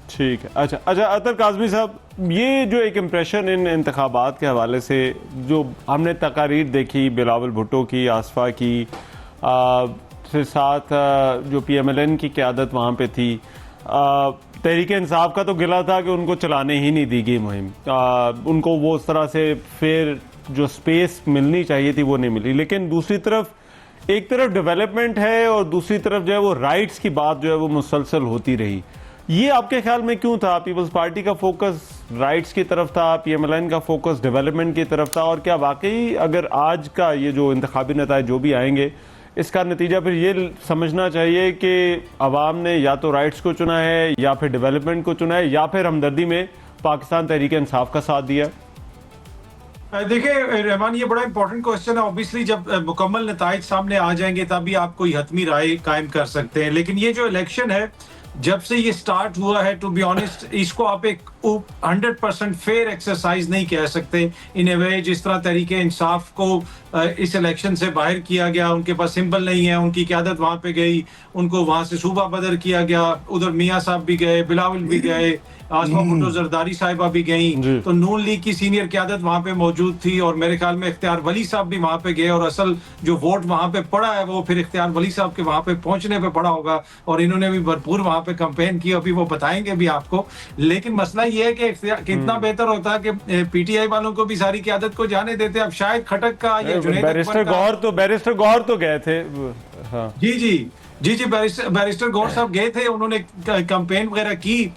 ठीक है। अच्छा अच्छा, अतर काज़मी साहब, ये जो एक इम्प्रेशन इन इंतखाबात के हवाले से जो हमने तकारीर देखी बिलावल भुट्टो की, आसफा की, फिर साथ जो PMLN की क़यादत वहाँ पे थी, तहरीक इंसाफ का तो गिला था कि उनको चलाने ही नहीं दी गई मुहिम, उनको वो उस तरह से फिर जो स्पेस मिलनी चाहिए थी वो नहीं मिली। लेकिन दूसरी तरफ एक तरफ डेवलपमेंट है और दूसरी तरफ जो है वो राइट्स की बात जो है वो मुसलसल होती रही। ये आपके ख्याल में क्यों था? पीपल्स पार्टी का फोकस राइट्स की तरफ था, PMLN का फोकस डेवलपमेंट की तरफ था, और क्या वाकई अगर आज का ये जो इंतखाबी नताइज जो भी आएंगे इसका नतीजा फिर ये समझना चाहिए कि अवाम ने या तो राइट्स को चुना है या फिर डेवलपमेंट को चुना है या फिर हमदर्दी में पाकिस्तान तहरीक इंसाफ का साथ दिया? देखिए रहमान, ये बड़ा इंपॉर्टेंट क्वेश्चन है। ऑब्वियसली जब मुकम्मल नताइज सामने आ जाएंगे तभी आप कोई हतमी राय कायम कर सकते हैं। लेकिन ये जो इलेक्शन है, जब से ये स्टार्ट हुआ है, टू बी ऑनेस्ट, इसको आप एक 100% फेयर एक्सरसाइज नहीं कह सकते इन ए वे। जिस तरह तहरीके इंसाफ को इस इलेक्शन से बाहर किया गया, उनके पास सिंबल नहीं है, उनकी क़यादत वहां पे गई, उनको वहां से सूबा बदर किया गया, उधर मियाँ साहब भी गए, बिलावल भी गए, आसमा भुट्टो जरदारी साहिबा भी गई, तो नून लीग की सीनियर क़यादत वहां पे मौजूद थी, और मेरे ख्याल में इख्तियार वली साहब भी वहां पे गए, और असल जो वोट वहां पे पड़ा है वो फिर इख्तियार वली साहब के वहां पे पहुंचने पे पड़ा होगा, और इन्होंने भी भरपूर वहां पे कैंपेन की, अभी वो बताएंगे भी आपको। लेकिन मसला ये है कि कितना बेहतर होता है कि PTI वालों को भी सारी क़यादत को जाने देते। अब शायद खटक का या बैरिस्टर गौहर तो गए थे। हाँ। जी, बैरिस्टर गौर साहब गए थे, उन्होंने कैंपेन वगैरह की,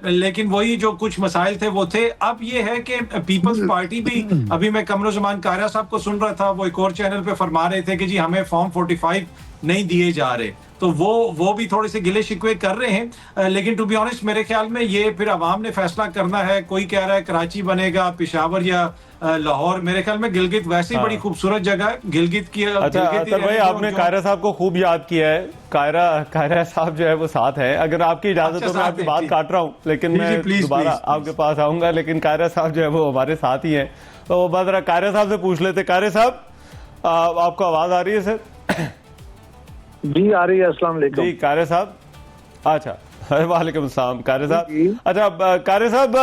लेकिन वही जो कुछ मसाइल थे वो थे। अब ये है कि पीपल्स पार्टी भी, अभी मैं कमरुज़्ज़मान कायरा साहब को सुन रहा था, वो एक और चैनल पे फरमा रहे थे कि जी हमें फॉर्म 45 नहीं दिए जा रहे, तो वो भी थोड़े से गिले शिकवे कर रहे हैं। लेकिन टू बी ऑनेस्ट मेरे ख्याल में ये फिर अवाम ने फैसला करना है। कोई कह रहा है कराची बनेगा, पेशावर या लाहौर। मेरे ख्याल में गिलगित वैसे ही बड़ी खूबसूरत जगह है, गिलगित की। अच्छा अतर भाई, आपने कायरा साहब को खूब याद किया है। कायरा साहब जो है वो साथ है। अगर आपकी इजाजत हो, मैं आपकी बात काट रहा हूँ, लेकिन मैं दोबारा आपके पास आऊंगा। लेकिन कायरा साहब जो है वो हमारे साथ ही है, तो वो बात कायरा साहब से पूछ लेते। कायरा साहब, आपको आवाज आ रही है? सर जी आ रही है। अस्सलाम वालेकुम जी कायरा साहब। अच्छा, वालेकुम अस्सलाम कायरा साहब। अच्छा कायरा साहब,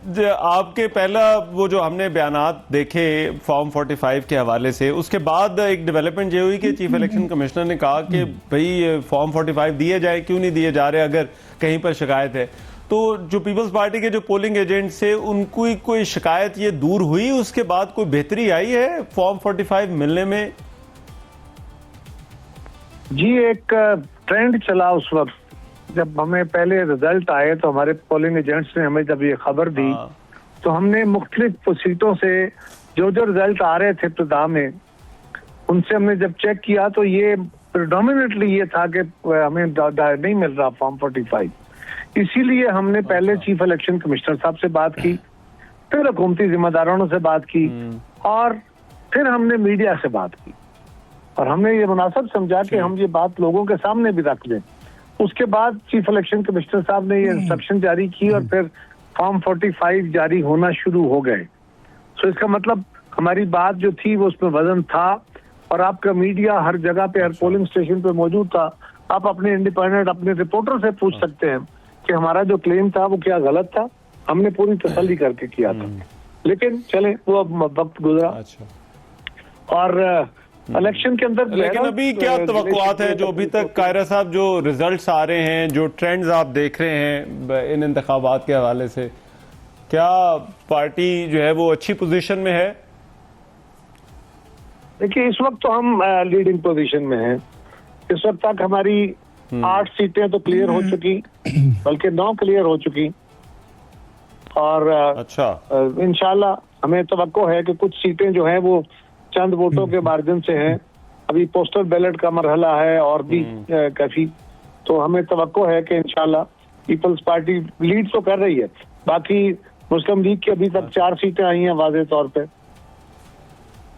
आपके पहला वो जो हमने बयानात देखे फॉर्म 45 के हवाले से, उसके बाद एक डेवलपमेंट ये हुई कि चीफ इलेक्शन कमिश्नर ने कहा कि भाई फॉर्म 45 दिए जाए, क्यों नहीं दिए जा रहे अगर कहीं पर शिकायत है। तो जो पीपल्स पार्टी के जो पोलिंग एजेंट से उनको कोई शिकायत ये दूर हुई, उसके बाद कोई बेहतरी आई है फॉर्म 45 मिलने में? जी, एक ट्रेंड चला उस वक्त जब हमें पहले रिजल्ट आए, तो हमारे पोलिंग एजेंट्स ने हमें जब ये खबर दी, तो हमने मुख्तलिफ सीटों से जो रिजल्ट आ रहे थे इब्तिदा में, उनसे हमने जब चेक किया तो ये प्रेडोमिनेटली ये था कि हमें नहीं मिल रहा फॉर्म 45। इसीलिए हमने पहले चीफ इलेक्शन कमिश्नर साहब से बात की, फिर हुकूमती जिम्मेदारों से बात की, और फिर हमने मीडिया से बात की, और हमने ये मुनासिब समझा कि हम ये बात लोगों के सामने भी रख लें। उसके बाद चीफ इलेक्शन कमिश्नर साहब ने ये इंस्ट्रक्शन जारी की और फिर फॉर्म 45 जारी होना शुरू हो गए। तो इसका मतलब हमारी बात जो थी वो उसमें वजन था, और आपका मीडिया हर जगह पे, हर पोलिंग स्टेशन पे मौजूद था। आप अपने इंडिपेंडेंट अपने रिपोर्टर से पूछ सकते हैं कि हमारा जो क्लेम था वो क्या गलत था। हमने पूरी तसल्ली करके किया था। लेकिन चले, वो वक्त गुजरा और इलेक्शन के अंदर। लेकिन अभी क्या तवक्कुआत है जो अभी तक कायरा साहब, जो रिजल्ट्स आ रहे हैं, जो ट्रेंड्स आप देख रहे हैं इन इंतखाबात के हवाले से, क्या पार्टी जो है वो अच्छी पोजीशन में है? देखिए, इस वक्त तो हम लीडिंग पोजीशन में हैं। इस वक्त तक हमारी 8 सीटें तो क्लियर हो चुकी, बल्कि 9 क्लियर हो चुकी, और अच्छा इंशाल्लाह हमें तवक्को है कि कुछ सीटें जो हैं वो चंद वोटों के मार्जिन से हैं। अभी पोस्टल बैलेट का मरहला है और भी काफी, तो हमें तवक्को है कि इंशाल्लाह पीपल्स पार्टी लीड तो कर रही है। बाकी मुस्लिम लीग की अभी तक 4 सीटें आई हैं वाज़ेह तौर पे।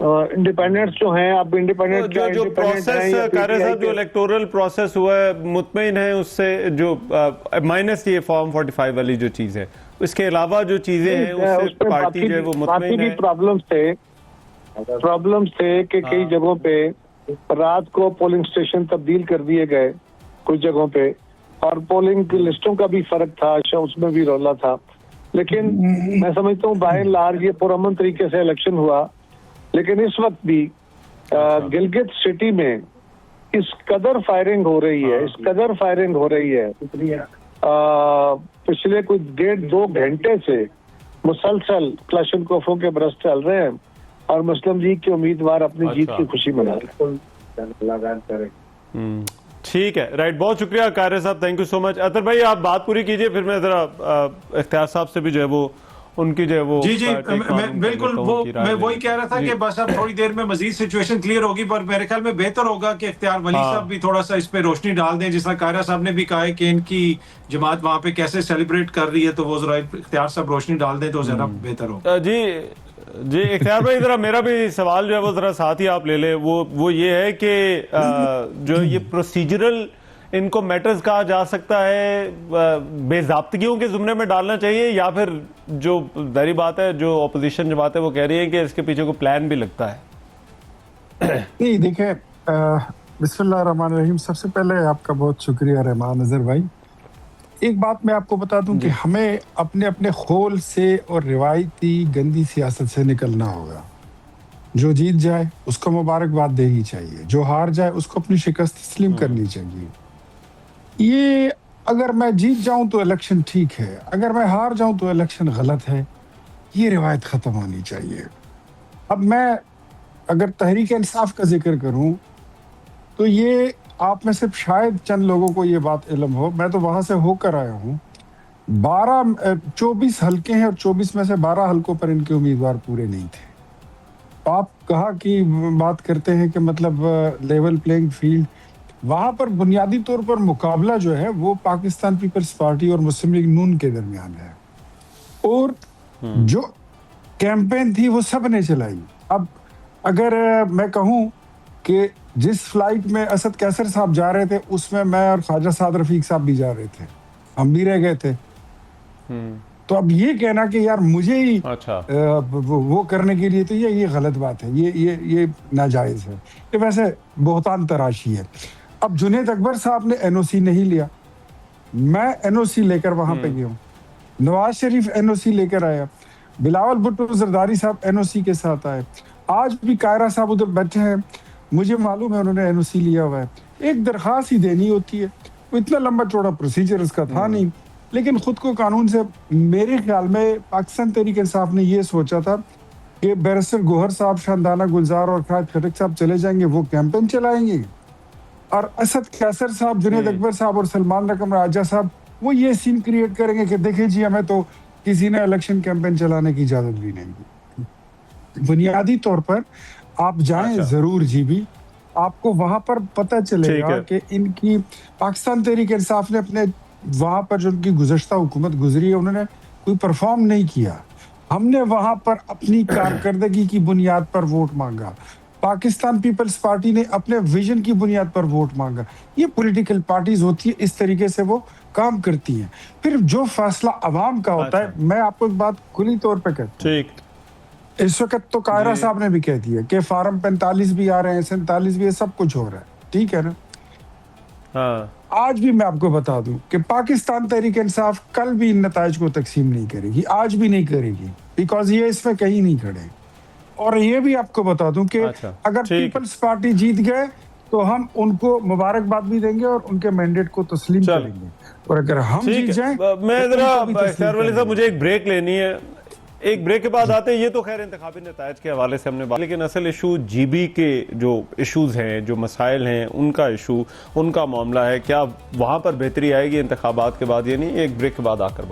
इंडिपेंडेंट्स जो हैं, अब इंडिपेंडेंट जो प्रोसेस कायरा साहब, जो इलेक्टोरल प्रोसेस हुआ है, मुतमईन है उससे? जो माइनस ये फॉर्म 45 वाली जो चीज है, इसके अलावा जो चीजें हैं उससे पार्टी जो है वो मुतमईन है? प्रॉब्लम्स थे कि कई जगहों पे रात को पोलिंग स्टेशन तब्दील कर दिए गए कुछ जगहों पे, और पोलिंग की लिस्टों का भी फर्क था, उसमें भी रौला था। लेकिन मैं समझता हूँ बाय एंड लार्ज ये पुरअमन तरीके से इलेक्शन हुआ। लेकिन इस वक्त भी गिलगित सिटी में इस कदर फायरिंग हो रही है, इस कदर फायरिंग हो रही है, पिछले कुछ 1.5-2 घंटे से मुसलसल क्लाशनकोफों के बरस चल रहे हैं और मुस्लिम लीग के उम्मीदवार अपनी जीत की खुशी मना रहे हैं। ठीक है, राइट, बहुत शुक्रिया कार्य साहब, थैंक यू सो मच। अतर भाई आप बात पूरी कीजिए, फिर मैं जरा इख्तियार साहब से भी जो है वो उनकी जो है वो जी मैं बिल्कुल मैं वही कह रहा था कि बस अब थोड़ी देर में मजीद सिचुएशन क्लियर होगी, पर मेरे ख्याल में बेहतर होगा कि इख्तियार वली साहब भी थोड़ा सा इस पे रोशनी डाल दें। जिस तरह कायरा साहब ने भी कहा है कि इनकी जमात वहां पे कैसे सेलिब्रेट कर रही है, तो वो जरा इख्तियार साहब रोशनी डाल दें तो ज्यादा बेहतर होगा। जी इख्तियार भाई, जरा मेरा भी सवाल जो है वो जरा साथ ही आप ले लें। वो ये है कि जो ये प्रोसीजरल इनको मैटर्स कहा जा सकता है, बेजाब्तगियों के जुमरे में डालना चाहिए, या फिर जो जाहिर बात है जो अपोजिशन जमात है वो कह रही है कि इसके पीछे को प्लान भी लगता है? नहीं, देखें, बिस्मिल्लाहिर्रहमानिर्रहीम, सबसे पहले आपका बहुत शुक्रिया रहमान नजर भाई। एक बात मैं आपको बता दूं कि हमें अपने अपने खोल से और रिवायती गंदी सियासत से निकलना होगा। जो जीत जाए उसको मुबारकबाद देनी चाहिए, जो हार जाए उसको अपनी शिकस्त तस्लीम करनी चाहिए। ये अगर मैं जीत जाऊं तो इलेक्शन ठीक है, अगर मैं हार जाऊं तो इलेक्शन गलत है, ये रिवायत ख़त्म होनी चाहिए। अब मैं अगर तहरीक इंसाफ का जिक्र करूं तो ये आप में से शायद चंद लोगों को ये बात इल्म हो, मैं तो वहां से होकर आया हूं। 24 हल्के हैं और 24 में से 12 हल्कों पर इनके उम्मीदवार पूरे नहीं थे। आप कहा कि बात करते हैं कि मतलब लेवल प्लेइंग फील्ड, वहां पर बुनियादी तौर पर मुकाबला जो है वो पाकिस्तान पीपल्स पार्टी और मुस्लिम लीग नून के दरमियान है, और जो कैंपेन थी वो सब ने चलाई। अब अगर मैं कहूं कि जिस फ्लाइट में असद कैसर साहब जा रहे थे उसमें मैं और ख्वाजा साद रफीक साहब भी जा रहे थे, हम भी रह गए थे, तो अब ये कहना कि यार मुझे ही वो करने के लिए, तो ये गलत बात है, ये नाजायज है, ये वैसे बहुतान तराशी है। अब जुनेद अकबर साहब ने एनओसी नहीं लिया, मैं एनओसी लेकर वहां पे गया हूँ। नवाज शरीफ एनओसी लेकर आया, बिलावल भुट्टो जरदारी साहब एनओसी के साथ आए, आज भी कायरा साहब उधर बैठे हैं, मुझे मालूम है उन्होंने एनओसी लिया हुआ है। एक दरखास्त ही देनी होती है, इतना लंबा चौड़ा प्रोसीजर उसका था नहीं, लेकिन खुद को कानून से, मेरे ख्याल में पाकिस्तान तहरीक इंसाफ ने ये सोचा था कि बैरिस्टर गोहर साहब, शानदाना गुलजार और खालिद खटक साहब चले जाएंगे, वो कैंपेन चलाएंगे, और असद कैसर साहब, जुनेद अकबर साहब और सलमान रकम राजा साहब वो ये सीन क्रिएट करेंगे कि देखिए जी हमें तो किसी ने इलेक्शन कैंपेन चलाने की इजाजत भी नहीं दी। बुनियादी तौर पर आप जाएं जरूर जी भी, आपको वहां पर पता चलेगा कि इनकी पाकिस्तान तहरीक इंसाफ ने अपने वहां पर जो उनकी गुज़श्ता हुकूमत गुजरी है उन्होंने कोई परफॉर्म नहीं किया। हमने वहां पर अपनी कारकर्दगी की बुनियाद पर वोट मांगा, पाकिस्तान पीपल्स पार्टी ने अपने विजन की बुनियाद पर वोट मांगा। ये पॉलिटिकल पार्टीज होती है, इस तरीके से वो काम करती हैं। फिर जो फैसला अवाम का होता है, मैं आपको एक बात खुली तौर पे कहता हूं, इस वक्त तो कायरा साहब ने भी कह दिया कि फार्म 45 भी आ रहे हैं, 47 भी है, सब कुछ हो रहा है, ठीक है ना। आज भी मैं आपको बता दूं कि पाकिस्तान तहरीक इंसाफ कल भी इन नताइज को तकसीम नहीं करेगी, आज भी नहीं करेगी, बिकॉज ये इसमें कहीं नहीं खड़े। और ये भी आपको बता दूं कि अगर पीपल्स पार्टी जीत गए तो हम उनको मुबारकबाद भी देंगे और उनके मैंडेट को तस्लीम करेंगे, और अगर हम जीत जाएं, मैं जरा इख्तियार वली साहब, मुझे एक ब्रेक लेनी है, एक ब्रेक के बाद आते हैं। ये तो खैर इंतखाबी नताइज के हवाले से हमने बात, लेकिन असल इशू जीबी के जो इशूज हैं, जो मसाइल हैं, उनका इशू, उनका मामला है, क्या वहां पर बेहतरी आएगी इंतखाबात के बाद या नहीं? एक ब्रेक के बाद आकर बात